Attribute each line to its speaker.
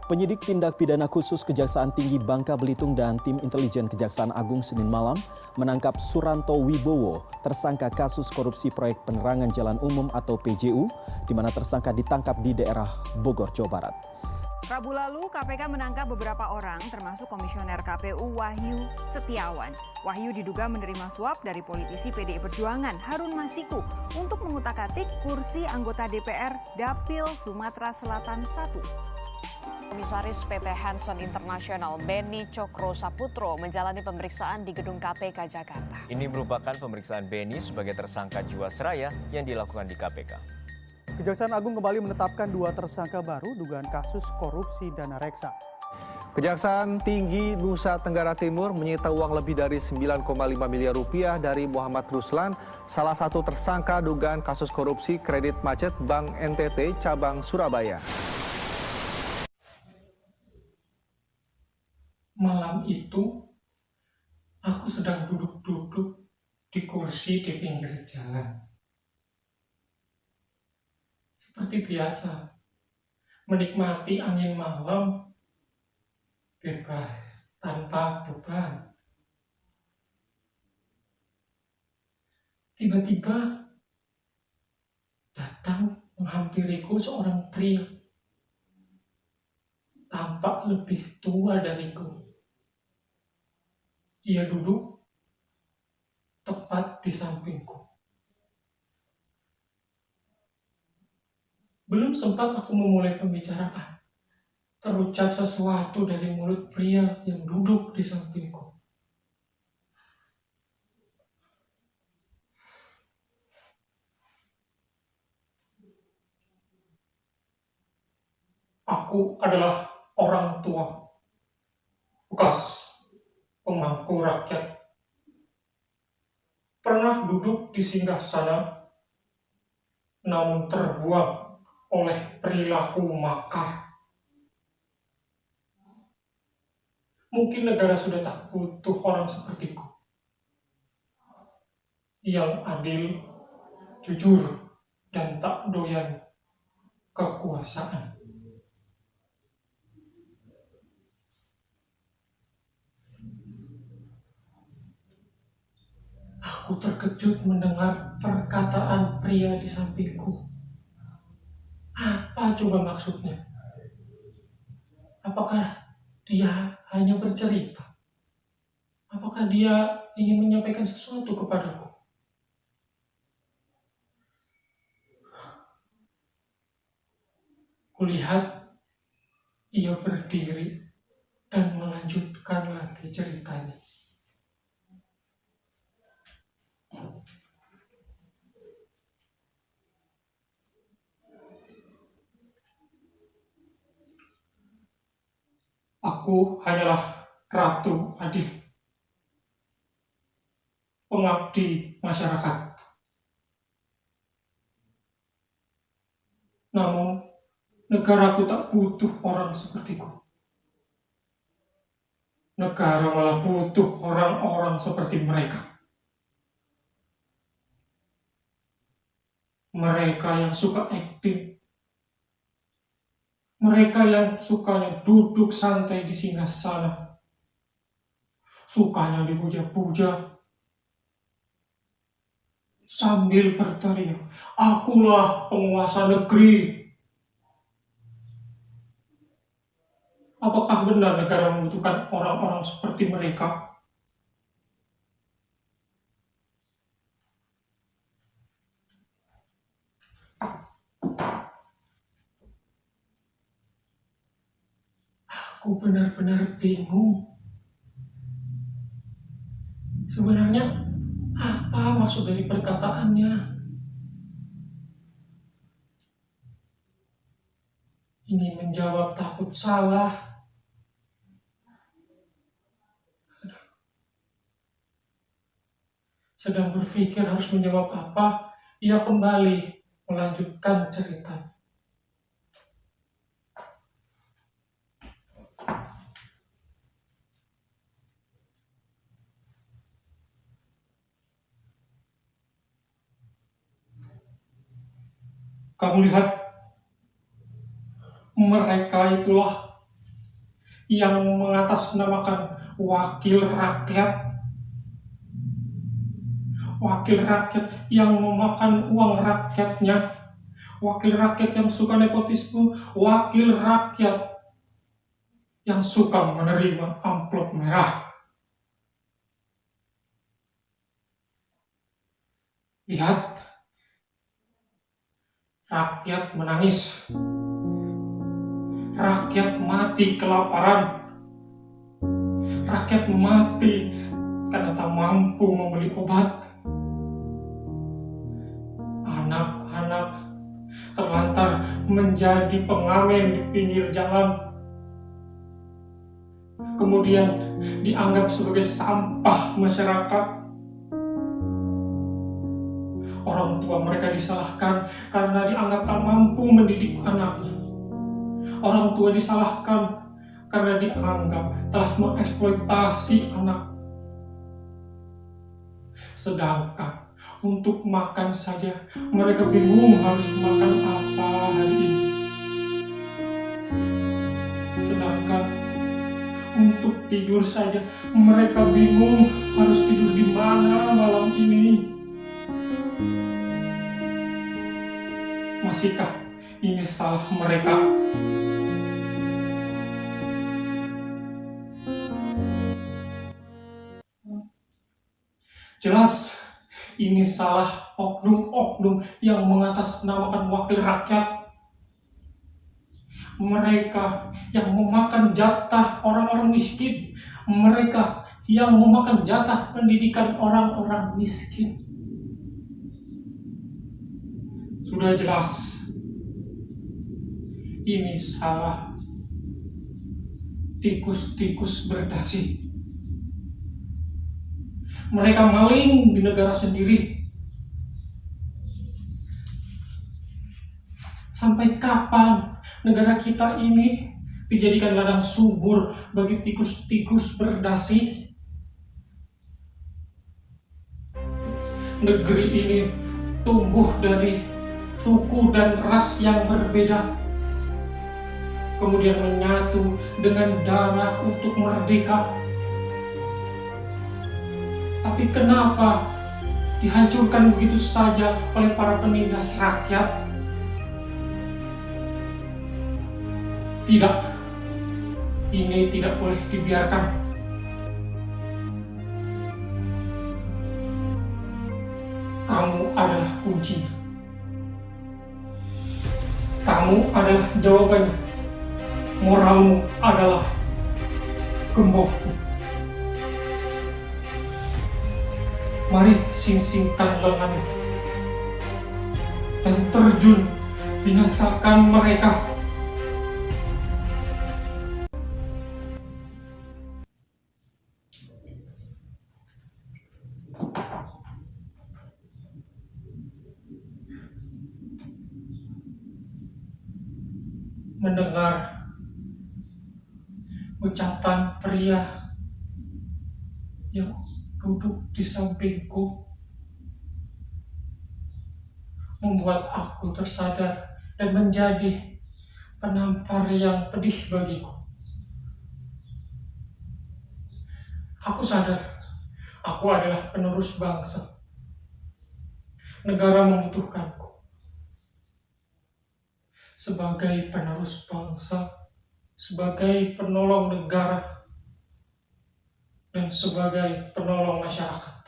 Speaker 1: Penyidik Tindak Pidana Khusus Kejaksaan Tinggi Bangka Belitung dan tim intelijen Kejaksaan Agung Senin malam menangkap Suranto Wibowo, tersangka kasus korupsi proyek penerangan jalan umum atau PJU, di mana tersangka ditangkap di daerah Bogor, Jawa Barat.
Speaker 2: Rabu lalu, KPK menangkap beberapa orang, termasuk Komisioner KPU Wahyu Setiawan. Wahyu diduga menerima suap dari politisi PDI Perjuangan Harun Masiku untuk mengutak-atik kursi anggota DPR Dapil Sumatera Selatan I.
Speaker 3: Komisaris PT Hanson International Beni Cokro Saputro menjalani pemeriksaan di gedung KPK Jakarta.
Speaker 4: Ini merupakan pemeriksaan Beni sebagai tersangka Jiwasraya yang dilakukan di KPK.
Speaker 5: Kejaksaan Agung kembali menetapkan 2 tersangka baru dugaan kasus korupsi dana reksa.
Speaker 6: Kejaksaan Tinggi Nusa Tenggara Timur menyita uang lebih dari 9,5 miliar rupiah dari Muhammad Ruslan, salah satu tersangka dugaan kasus korupsi kredit macet Bank NTT cabang Surabaya.
Speaker 7: Malam itu, aku sedang duduk-duduk di kursi di pinggir jalan. Seperti biasa, menikmati angin malam, bebas, tanpa beban. Tiba-tiba, datang menghampiriku seorang pria. Tampak lebih tua dariku. Ia duduk tepat di sampingku. Belum sempat aku memulai pembicaraan, terucap sesuatu dari mulut pria yang duduk di sampingku. Aku adalah orang tua, bekas pemangku rakyat. Pernah duduk di singgasana, namun terbuang oleh perilaku makar. Mungkin negara sudah tak butuh orang sepertiku, yang adil, jujur, dan tak doyan kekuasaan. Aku terkejut mendengar perkataan pria di sampingku. Apa coba maksudnya? Apakah dia hanya bercerita? Apakah dia ingin menyampaikan sesuatu kepadaku? Kulihat ia berdiri dan melanjutkan lagi ceritanya. Aku hanyalah Ratu Adil, pengabdi masyarakat. Namun, negaraku tak butuh orang sepertiku. Negara malah butuh orang-orang seperti mereka. Mereka yang suka akting. Mereka yang sukanya duduk santai di singgasana. Sukanya dipuja-puja. Sambil berteriak, "Akulah penguasa negeri." Apakah benar negara membutuhkan orang-orang seperti mereka? Aku benar-benar bingung. Sebenarnya, apa maksud dari perkataannya? Ingin menjawab takut salah. Sedang berpikir harus menjawab apa, ia kembali melanjutkan ceritanya. Kamu lihat, mereka itulah yang mengatasnamakan wakil rakyat. Wakil rakyat yang memakan uang rakyatnya. Wakil rakyat yang suka nepotisme. Wakil rakyat yang suka menerima amplop merah. Lihat, rakyat menangis. Rakyat mati kelaparan. Rakyat mati karena tak mampu membeli obat. Anak-anak terlantar menjadi pengamen di pinggir jalan. Kemudian dianggap sebagai sampah masyarakat. Orang tua mereka disalahkan karena dianggap tak mampu mendidik anaknya. Orang tua disalahkan karena dianggap telah mengeksploitasi anak. Sedangkan untuk makan saja mereka bingung harus makan apa hari ini. Sedangkan untuk tidur saja mereka bingung harus tidur di mana malam ini. Masihkah ini salah mereka? Jelas ini salah oknum-oknum yang mengatasnamakan wakil rakyat. Mereka yang memakan jatah orang-orang miskin. Mereka yang memakan jatah pendidikan orang-orang miskin. Sudah jelas, ini salah tikus-tikus berdasi. Mereka maling di negara sendiri. Sampai kapan negara kita ini dijadikan ladang subur bagi tikus-tikus berdasi? Negeri ini tumbuh dari suku dan ras yang berbeda, kemudian menyatu dengan darah untuk merdeka. Tapi kenapa dihancurkan begitu saja oleh para penindas rakyat? Tidak, ini tidak boleh dibiarkan. Kamu adalah kunci. Kamu adalah jawabannya. Moralmu adalah gemboknya. Mari sing-singkan lenganmu dan terjun binasakan mereka. Mendengar ucapan pria yang duduk di sampingku membuat aku tersadar dan menjadi penampar yang pedih bagiku. Aku sadar aku adalah penerus bangsa. Negara membutuhkanku sebagai penerus bangsa, sebagai penolong negara, dan sebagai penolong masyarakat.